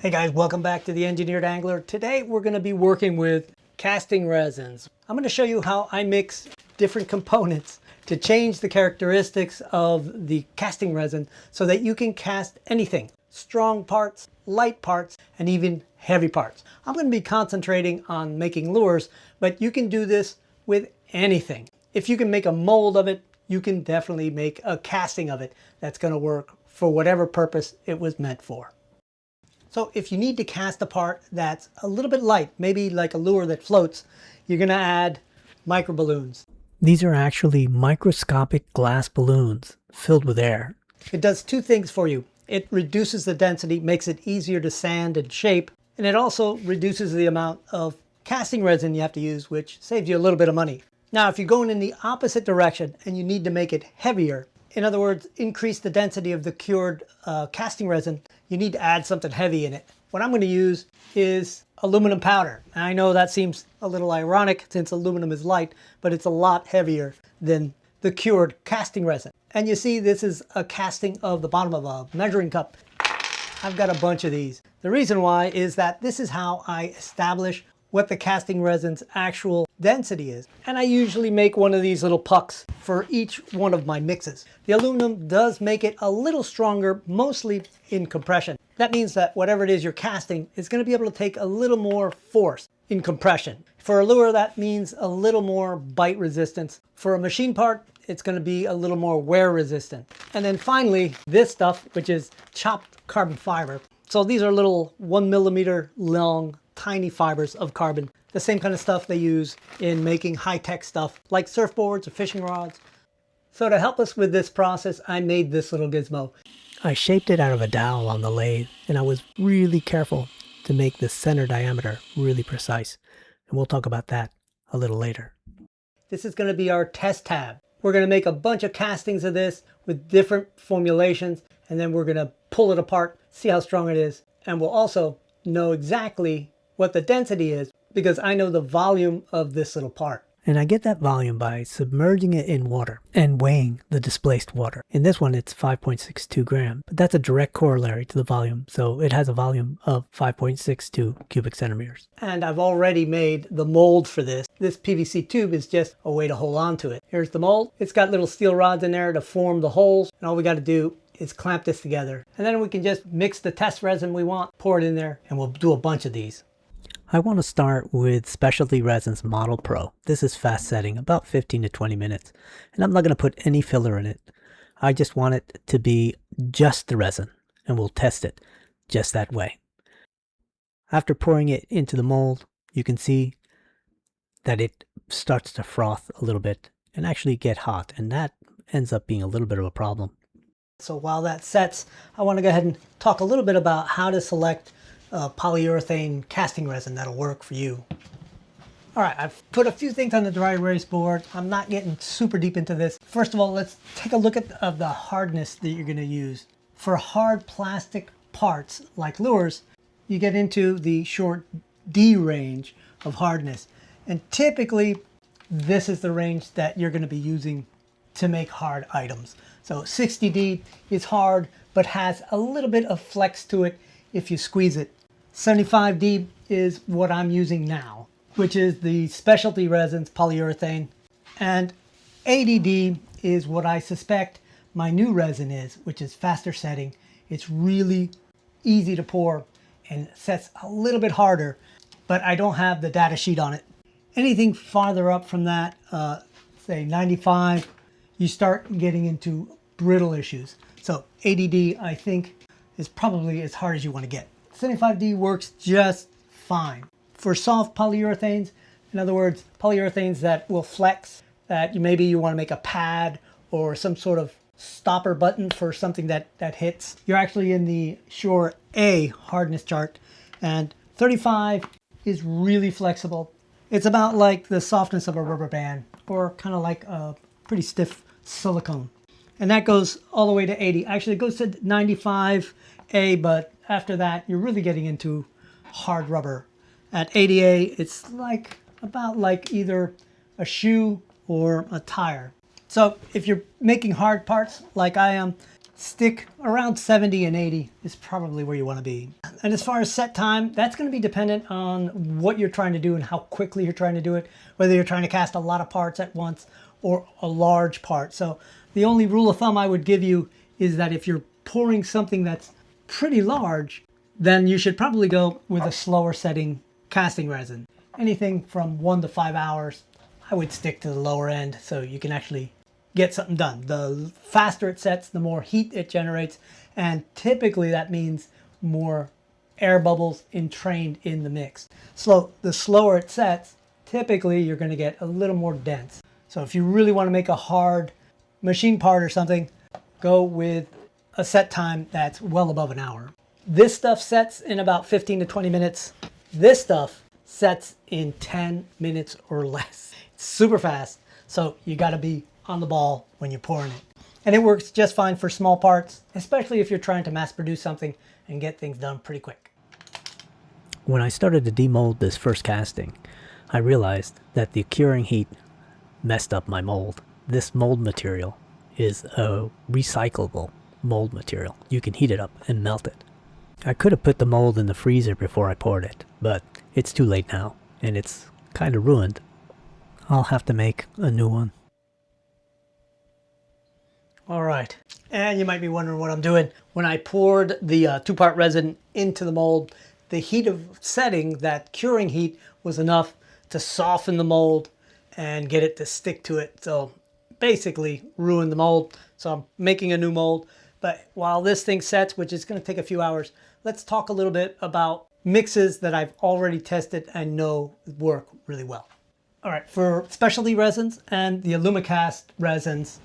Hey guys, welcome back to the Engineered Angler. Today we're going to be working with casting resins. I'm going to show you how I mix different components to change the characteristics of the casting resin so that you can cast anything. Strong parts, light parts, and even heavy parts. I'm going to be concentrating on making lures, but you can do this with anything. If you can make a mold of it, you can definitely make a casting of it that's going to work for whatever purpose it was meant for. So if you need to cast a part that's a little bit light, maybe like a lure that floats, you're going to add micro balloons. These are actually microscopic glass balloons filled with air. It does two things for you. It reduces the density, makes it easier to sand and shape, and it also reduces the amount of casting resin you have to use, which saves you a little bit of money. Now, if you're going in the opposite direction and you need to make it heavier, in other words, increase the density of the cured casting resin, you need to add something heavy in it. What I'm going to use is aluminum powder. And I know that seems a little ironic since aluminum is light, but it's a lot heavier than the cured casting resin. And you see this is a casting of the bottom of a measuring cup. I've got a bunch of these. The reason why is that this is how I establish what the casting resin's actual density is. And I usually make one of these little pucks for each one of my mixes. The aluminum does make it a little stronger, mostly in compression. That means that whatever it is you're casting is going to be able to take a little more force in compression. For a lure, that means a little more bite resistance. For a machine part, it's going to be a little more wear resistant. And then finally, this stuff, which is chopped carbon fiber. So these are little 1 millimeter long tiny fibers of carbon, the same kind of stuff they use in making high-tech stuff like surfboards or fishing rods. So to help us with this process, I made this little gizmo. I shaped it out of a dowel on the lathe, and I was really careful to make the center diameter really precise. And we'll talk about that a little later. This is going to be our test tab. We're going to make a bunch of castings of this with different formulations, and then we're going to pull it apart, see how strong it is, and we'll also know exactly what the density is because I know the volume of this little part. And I get that volume by submerging it in water and weighing the displaced water. In this one, it's 5.62 grams, but that's a direct corollary to the volume. So it has a volume of 5.62 cubic centimeters. And I've already made the mold for this. This PVC tube is just a way to hold on to it. Here's the mold. It's got little steel rods in there to form the holes. And all we got to do is clamp this together. And then we can just mix the test resin we want, pour it in there, and we'll do a bunch of these. I want to start with Specialty Resin's Model Pro. This is fast setting, about 15 to 20 minutes. And I'm not going to put any filler in it. I just want it to be just the resin, and we'll test it just that way. After pouring it into the mold, you can see that it starts to froth a little bit and actually get hot, and that ends up being a little bit of a problem. So while that sets, I want to go ahead and talk a little bit about how to select polyurethane casting resin that'll work for you. All right, I've put a few things on the dry erase board. I'm not getting super deep into this. First of all, let's take a look at the hardness that you're going to use. For hard plastic parts like lures, you get into the short D range of hardness. And typically, this is the range that you're going to be using to make hard items. So 60D is hard, but has a little bit of flex to it if you squeeze it. 75D is what I'm using now, which is the Specialty Resins polyurethane. And 80D is what I suspect my new resin is, which is faster setting. It's really easy to pour and sets a little bit harder, but I don't have the data sheet on it. Anything farther up from that, say 95, you start getting into brittle issues. So 80D, I think, is probably as hard as you want to get. 75D works just fine. For soft polyurethanes, in other words, polyurethanes that will flex, that maybe you want to make a pad or some sort of stopper button for something that hits, you're actually in the Shore A hardness chart, and 35 is really flexible. It's about like the softness of a rubber band, or kind of like a pretty stiff silicone. And that goes all the way to 80. Actually, it goes to 95A, but after that, you're really getting into hard rubber. At 80A, it's about like either a shoe or a tire. So if you're making hard parts like I am, stick around 70 and 80 is probably where you want to be. And as far as set time, that's going to be dependent on what you're trying to do and how quickly you're trying to do it, whether you're trying to cast a lot of parts at once or a large part. So the only rule of thumb I would give you is that if you're pouring something that's pretty large, then you should probably go with a slower setting casting resin. Anything from 1 to 5 hours, I would stick to the lower end so you can actually get something done. The faster it sets, the more heat it generates, and typically that means more air bubbles entrained in the mix. So the slower it sets, typically you're going to get a little more dense. So if you really want to make a hard machine part or something, go with a set time that's well above an hour. This stuff sets in about 15 to 20 minutes. This stuff sets in 10 minutes or less. It's super fast, so you got to be on the ball when you're pouring it. And it works just fine for small parts, especially if you're trying to mass produce something and get things done pretty quick. When I started to demold this first casting, I realized that the curing heat messed up my mold. This mold material is a recyclable mold material. You can heat it up and melt it. I could have put the mold in the freezer before I poured it, but it's too late now, and it's kind of ruined. I'll have to make a new one. All right, and you might be wondering what I'm doing. When I poured the two-part resin into the mold, the heat of setting, that curing heat, was enough to soften the mold and get it to stick to it. So basically ruin the mold. So I'm making a new mold. But while this thing sets, which is going to take a few hours, let's talk a little bit about mixes that I've already tested and know work really well. All right, for specialty resins and the Alumicast resins,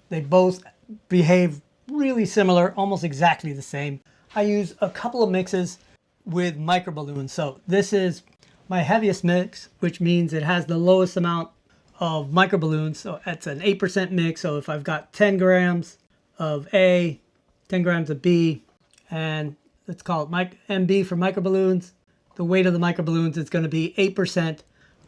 they both behave really similar, almost exactly the same. I use a couple of mixes with microballoons. So this is my heaviest mix, which means it has the lowest amount of microballoons. So it's an 8% mix. So if I've got 10 grams of A, 10 grams of B, and let's call it MB for microballoons, the weight of the microballoons is going to be 8%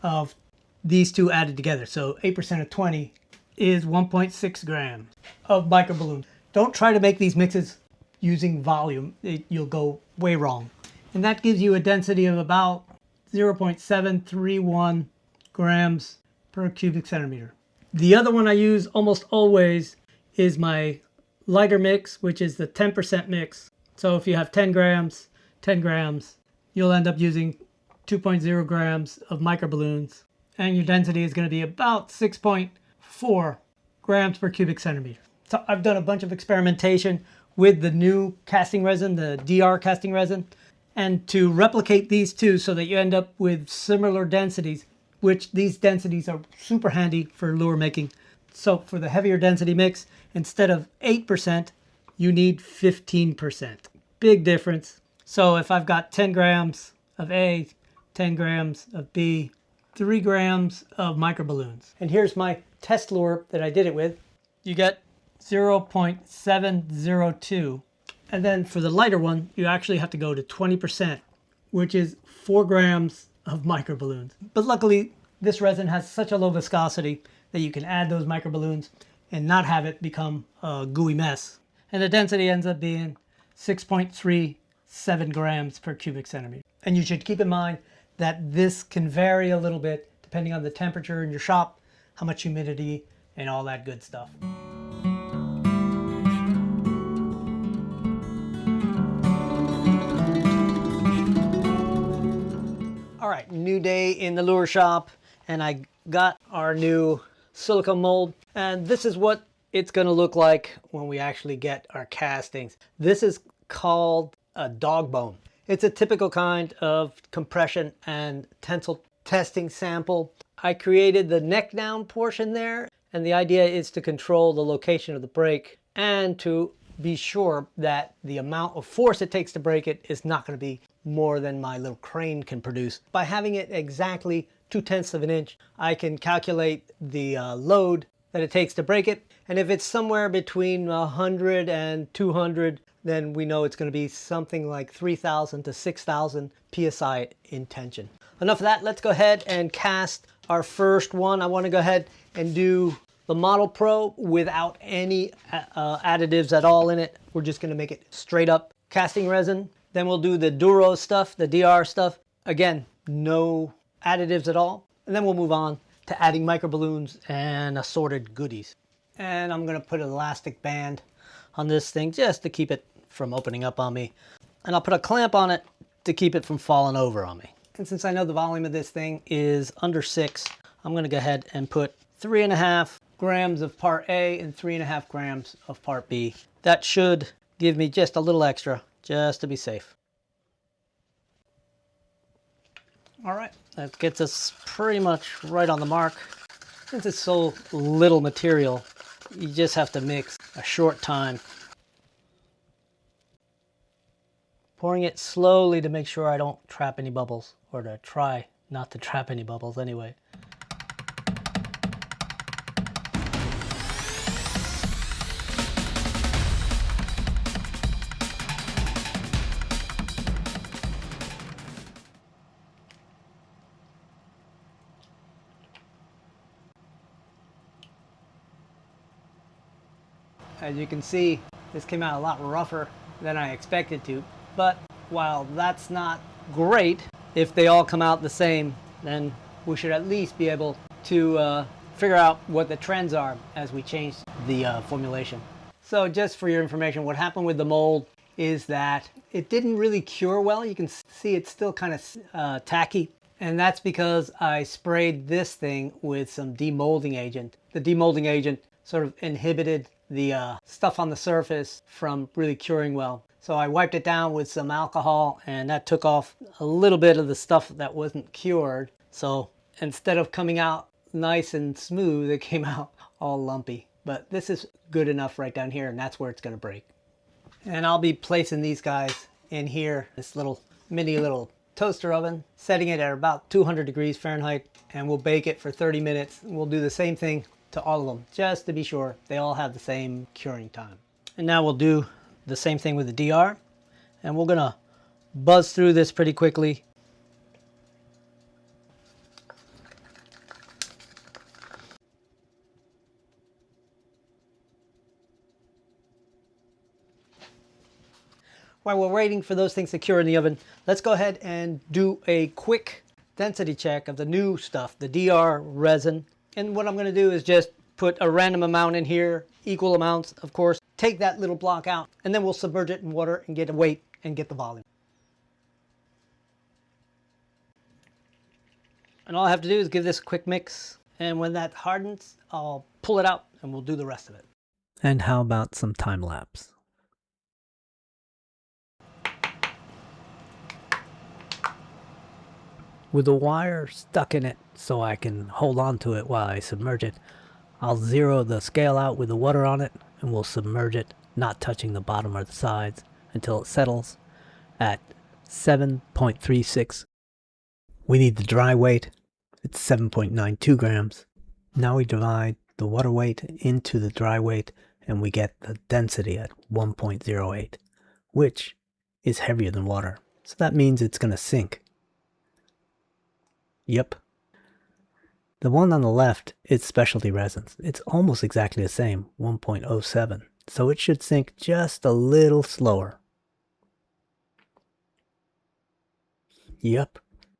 of these two added together. So 8% of 20 is 1.6 grams of microballoons. Don't try to make these mixes using volume. You'll go way wrong. And that gives you a density of about 0.731 grams per cubic centimeter. The other one I use almost always is my lighter mix, which is the 10% mix. So if you have 10 grams, you'll end up using 2.0 grams of microballoons, and your density is going to be about 6.4 grams per cubic centimeter. So I've done a bunch of experimentation with the new casting resin, the DR casting resin, and to replicate these two so that you end up with similar densities, which these densities are super handy for lure making. So for the heavier density mix, instead of 8%, you need 15%. Big difference. So if I've got 10 grams of A, 10 grams of B, 3 grams of microballoons. And here's my test lure that I did it with. You get 0.702. And then for the lighter one, you actually have to go to 20%, which is 4 grams of microballoons. But luckily, this resin has such a low viscosity that you can add those microballoons and not have it become a gooey mess. And the density ends up being 6.37 grams per cubic centimeter. And you should keep in mind that this can vary a little bit depending on the temperature in your shop, how much humidity, and all that good stuff. All right, new day in the lure shop, and I got our new silicone mold, and this is what it's going to look like when we actually get our castings. This is called a dog bone. It's a typical kind of compression and tensile testing sample. I created the neck down portion there, and the idea is to control the location of the break and to be sure that the amount of force it takes to break it is not going to be more than my little crane can produce. By having it exactly 0.2 of an inch, I can calculate the load that it takes to break it. And if it's somewhere between 100 and 200, then we know it's going to be something like 3,000 to 6,000 psi in tension. Enough of that. Let's go ahead and cast our first one. I want to go ahead and do the Model Pro without any additives at all in it. We're just gonna make it straight up casting resin. Then we'll do the Duro stuff, the DR stuff. Again, no additives at all. And then we'll move on to adding microballoons and assorted goodies. And I'm gonna put an elastic band on this thing just to keep it from opening up on me. And I'll put a clamp on it to keep it from falling over on me. And since I know the volume of this thing is under 6, I'm gonna go ahead and put 3.5 grams of part A and 3.5 grams of part B. That should give me just a little extra, just to be safe. All right, that gets us pretty much right on the mark. Since it's so little material, you just have to mix a short time. Pouring it slowly to make sure I don't trap any bubbles, or to try not to trap any bubbles anyway. As you can see, this came out a lot rougher than I expected to. But while that's not great, if they all come out the same, then we should at least be able to figure out what the trends are as we change the formulation. So just for your information, what happened with the mold is that it didn't really cure well. You can see it's still kind of tacky. And that's because I sprayed this thing with some demolding agent. The demolding agent sort of inhibited the stuff on the surface from really curing well. So I wiped it down with some alcohol, and that took off a little bit of the stuff that wasn't cured. So instead of coming out nice and smooth, it came out all lumpy. But this is good enough right down here, and that's where it's gonna break. And I'll be placing these guys in here, this little mini little toaster oven, setting it at about 200 degrees Fahrenheit, and we'll bake it for 30 minutes. We'll do the same thing to all of them, just to be sure they all have the same curing time. And now we'll do the same thing with the DR, and we're gonna buzz through this pretty quickly. While we're waiting for those things to cure in the oven, let's go ahead and do a quick density check of the new stuff, the DR resin. And what I'm going to do is just put a random amount in here, equal amounts, of course. Take that little block out, and then we'll submerge it in water and get a weight and get the volume. And all I have to do is give this a quick mix, and when that hardens, I'll pull it out and we'll do the rest of it. And how about some time lapse? With a wire stuck in it so I can hold on to it while I submerge it, I'll zero the scale out with the water on it, and we'll submerge it, not touching the bottom or the sides, until it settles at 7.36. We need the dry weight. It's 7.92 grams. Now we divide the water weight into the dry weight, and we get the density at 1.08, which is heavier than water. So that means it's going to sink. Yep. The one on the left is specialty resins. It's almost exactly the same, 1.07. So it should sink just a little slower. Yep.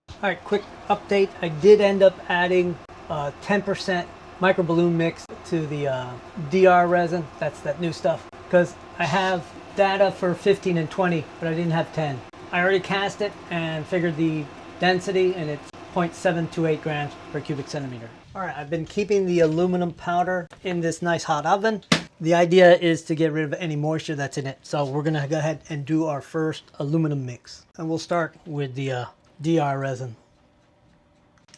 All right, quick update. I did end up adding 10% microballoon mix to the DR resin. That's that new stuff. Because I have data for 15 and 20, but I didn't have 10. I already cast it and figured the density, and it's 0.728 grams per cubic centimeter. All right, I've been keeping the aluminum powder in this nice hot oven. The idea is to get rid of any moisture that's in it. So we're gonna go ahead and do our first aluminum mix. And we'll start with the DR resin.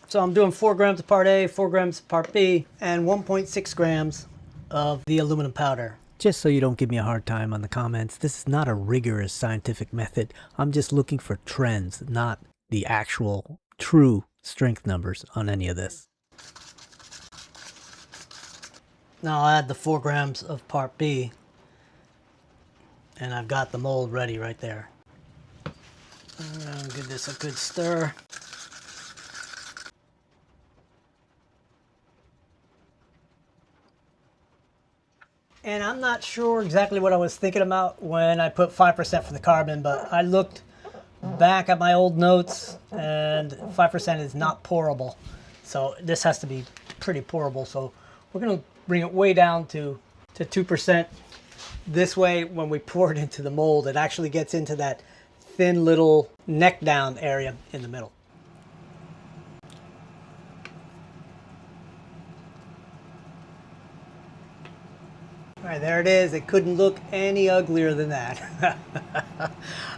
So I'm doing 4 grams of part A, 4 grams of part B, and 1.6 grams of the aluminum powder. Just so you don't give me a hard time on the comments, this is not a rigorous scientific method. I'm just looking for trends, not the actual true strength numbers on any of this. Now I'll add the 4 grams of part B, and I've got the mold ready right there. I'll give this a good stir. And I'm not sure exactly what I was thinking about when I put 5% for the carbon, but I looked back at my old notes and 5% is not pourable. So this has to be pretty pourable. So we're gonna bring it way down to 2%. This way, when we pour it into the mold, it actually gets into that thin little neck down area in the middle. All right, there it is. It couldn't look any uglier than that.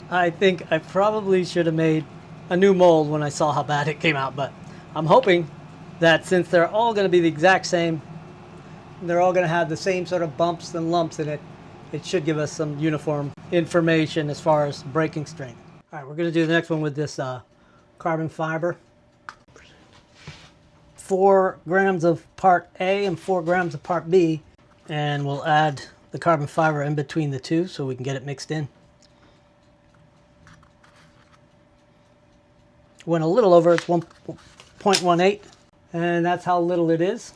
I think I probably should have made a new mold when I saw how bad it came out, but I'm hoping that since they're all going to be the exact same, they're all going to have the same sort of bumps and lumps in it, it should give us some uniform information as far as breaking strength. All right, we're going to do the next one with this carbon fiber. 4 grams of part A and 4 grams of part B. And we'll add the carbon fiber in between the two so we can get it mixed in. Went a little over, it's 1.18, and that's how little it is.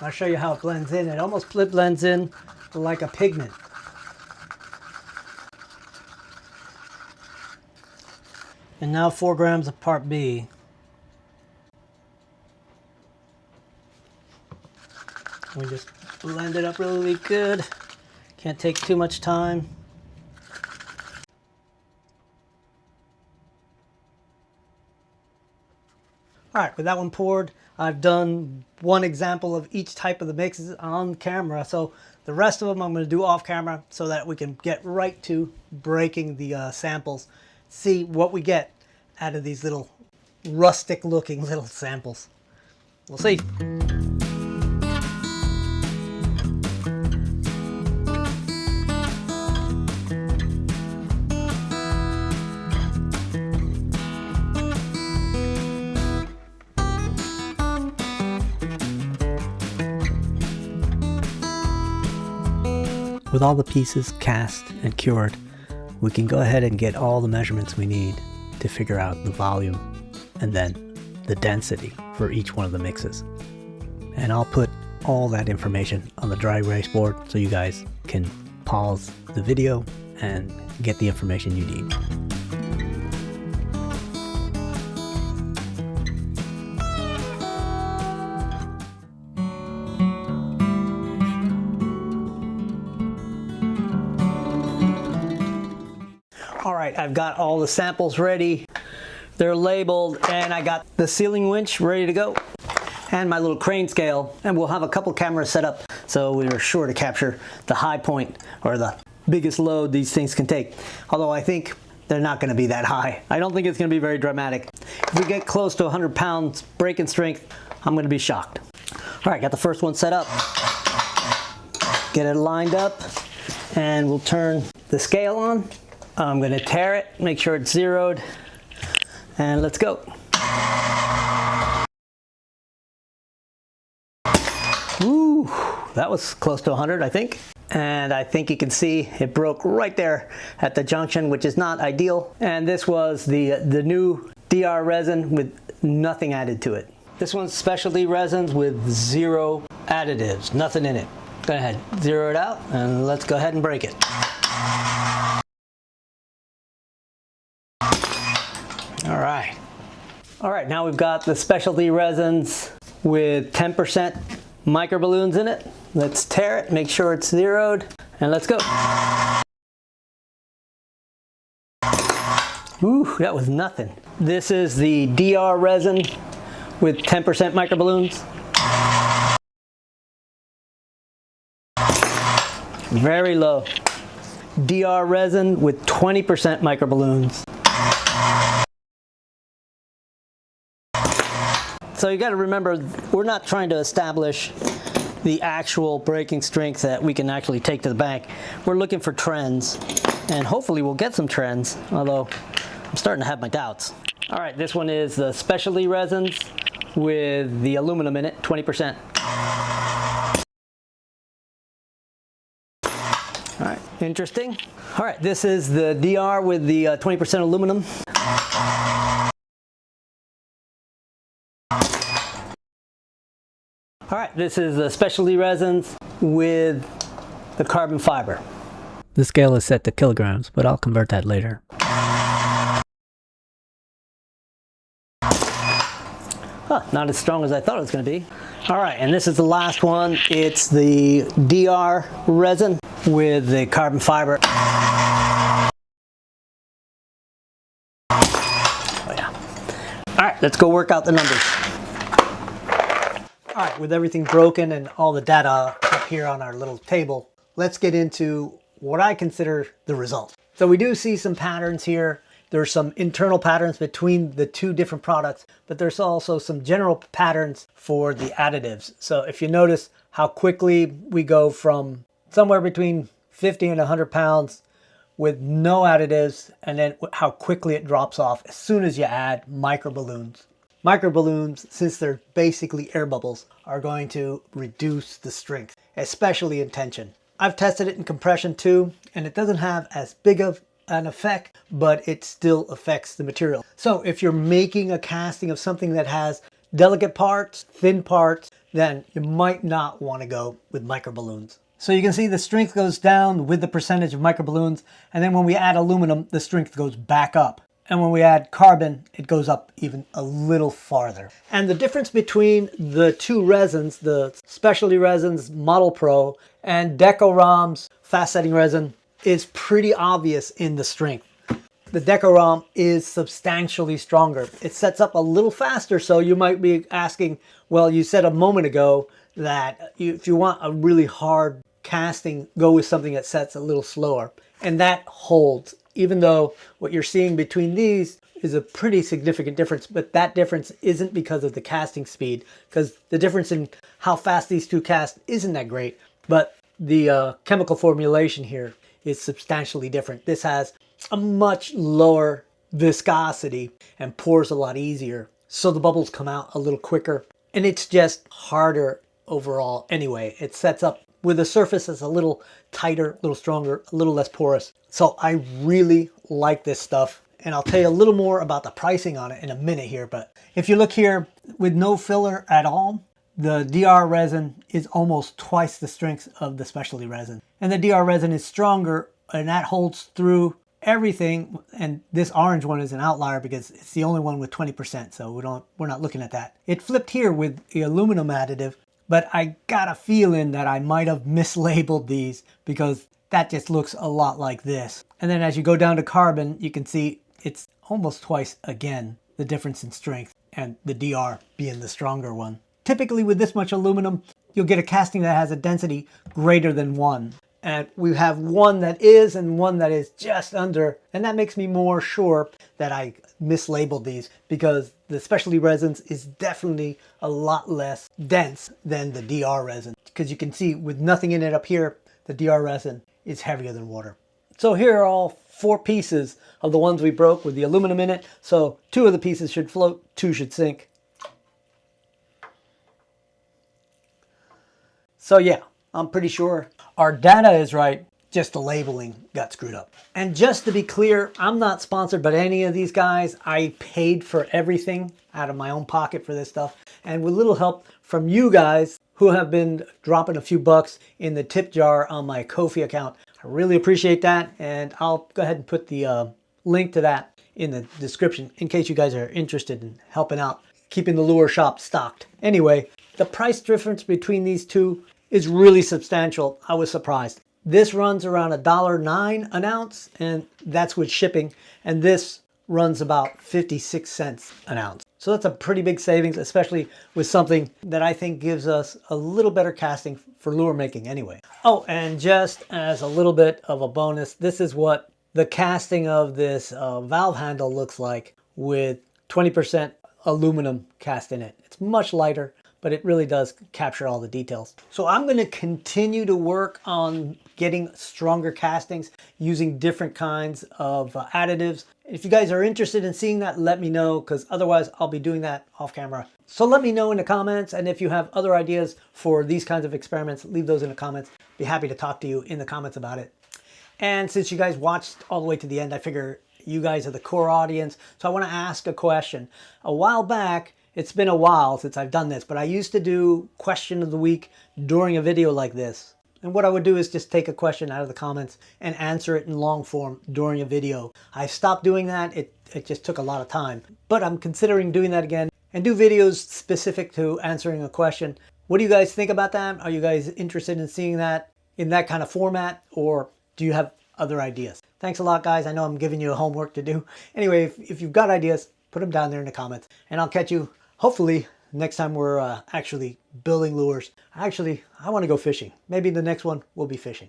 I'll show you how it blends in. It almost blends in like a pigment. And now 4 grams of part B. We just blend it up really good. Can't take too much time. All right, with that one poured, I've done one example of each type of the mixes on camera. So the rest of them I'm going to do off camera so that we can get right to breaking the samples. See what we get out of these little rustic looking little samples. We'll see. With all the pieces cast and cured, we can go ahead and get all the measurements we need to figure out the volume and then the density for each one of the mixes. And I'll put all that information on the dry erase board so you guys can pause the video and get the information you need. All right, I've got all the samples ready. They're labeled, and I got the sealing winch ready to go and my little crane scale, and we'll have a couple cameras set up so we are sure to capture the high point or the biggest load these things can take. Although I think they're not going to be that high. I don't think it's going to be very dramatic. If we get close to 100 pounds breaking strength, I'm going to be shocked. All right, got the first one set up. Get it lined up, and we'll turn the scale on. I'm going to tare it, make sure it's zeroed, and let's go. Ooh, that was close to 100, I think. And I think you can see it broke right there at the junction, which is not ideal. And this was the new DR resin with nothing added to it. This one's specialty resins with 0 additives, nothing in it. Go ahead, zero it out, and let's go ahead and break it. All right. All right, now we've got the specialty resins with 10% microballoons in it. Let's tare it, make sure it's zeroed, and let's go. Ooh, that was nothing. This is the DR resin with 10% microballoons. Very low. DR resin with 20% microballoons. So you got to remember, we're not trying to establish the actual breaking strength that we can actually take to the bank. We're looking for trends, and hopefully we'll get some trends, although I'm starting to have my doubts. All right, this one is the specialty resins with the aluminum in it, 20%. All right, interesting. All right, this is the DR with the 20% aluminum. All right, this is the specialty resins with the carbon fiber. The scale is set to kilograms, but I'll convert that later. Huh, not as strong as I thought it was going to be. All right, and this is the last one. It's the DR resin with the carbon fiber. Oh yeah. All right, let's go work out the numbers. All right, with everything broken and all the data up here on our little table, let's get into what I consider the result. So we do see some patterns here. There's some internal patterns between the two different products, but there's also some general patterns for the additives. So if you notice how quickly we go from somewhere between 50 and 100 pounds with no additives, and then how quickly it drops off as soon as you add microballoons. Microballoons, since they're basically air bubbles, are going to reduce the strength, especially in tension. I've tested it in compression too, and it doesn't have as big of an effect, but it still affects the material. So if you're making a casting of something that has delicate parts, thin parts, then you might not want to go with microballoons. So you can see the strength goes down with the percentage of microballoons, and then when we add aluminum, the strength goes back up. And when we add carbon, it goes up even a little farther. And the difference between the two resins, the specialty resins Model Pro and Decorom's fast setting resin, is pretty obvious in the strength. The Decorom is substantially stronger. It sets up a little faster, so you might be asking, well, you said a moment ago that if you want a really hard casting, go with something that sets a little slower. And that holds, even though what you're seeing between these is a pretty significant difference, but that difference isn't because of the casting speed, because the difference in how fast these two cast isn't that great, but the chemical formulation here is substantially different. This has a much lower viscosity and pours a lot easier, so the bubbles come out a little quicker, and it's just harder overall anyway. It sets up with a surface that's a little tighter, a little stronger, a little less porous. So I really like this stuff, and I'll tell you a little more about the pricing on it in a minute here. But if you look here, with no filler at all, the DR resin is almost twice the strength of the specialty resin. And the DR resin is stronger, and that holds through everything. And this orange one is an outlier because it's the only one with 20%, so we're not looking at that. It flipped here with the aluminum additive, but I got a feeling that I might have mislabeled these because that just looks a lot like this. And then as you go down to carbon, you can see it's almost twice again the difference in strength, and the DR being the stronger one. Typically with this much aluminum, you'll get a casting that has a density greater than 1. And we have one that is and one that is just under, and that makes me more sure that I mislabeled these, because the specialty resins is definitely a lot less dense than the DR resin. Because you can see with nothing in it up here, the DR resin is heavier than water. So here are all 4 pieces of the ones we broke with the aluminum in it. So 2 of the pieces should float, 2 should sink. So yeah, I'm pretty sure our data is right, just the labeling got screwed up. And just to be clear, I'm not sponsored by any of these guys. I paid for everything out of my own pocket for this stuff. And with little help from you guys who have been dropping a few bucks in the tip jar on my Ko-fi account. I really appreciate that. And I'll go ahead and put the link to that in the description in case you guys are interested in helping out, keeping the lure shop stocked. Anyway, the price difference between these two is really substantial. I was surprised. This runs around $1.09 an ounce, and that's with shipping. And this runs about 56 cents an ounce. So that's a pretty big savings, especially with something that I think gives us a little better casting for lure making anyway. Oh, and just as a little bit of a bonus, this is what the casting of this valve handle looks like with 20% aluminum cast in it. It's much lighter, but it really does capture all the details. So I'm going to continue to work on getting stronger castings using different kinds of additives. If you guys are interested in seeing that, let me know, because otherwise I'll be doing that off camera. So let me know in the comments, and if you have other ideas for these kinds of experiments, leave those in the comments. Be happy to talk to you in the comments about it. And since you guys watched all the way to the end, I figure you guys are the core audience, so I want to ask a question. A while back, it's been a while since I've done this, but I used to do question of the week during a video like this. And what I would do is just take a question out of the comments and answer it in long form during a video. I stopped doing that. It just took a lot of time. But I'm considering doing that again and do videos specific to answering a question. What do you guys think about that? Are you guys interested in seeing that in that kind of format, or do you have other ideas? Thanks a lot, guys. I know I'm giving you homework to do. Anyway, if you've got ideas, put them down there in the comments, and I'll catch you hopefully next time we're actually building lures. Actually, I want to go fishing. Maybe the next one will be fishing.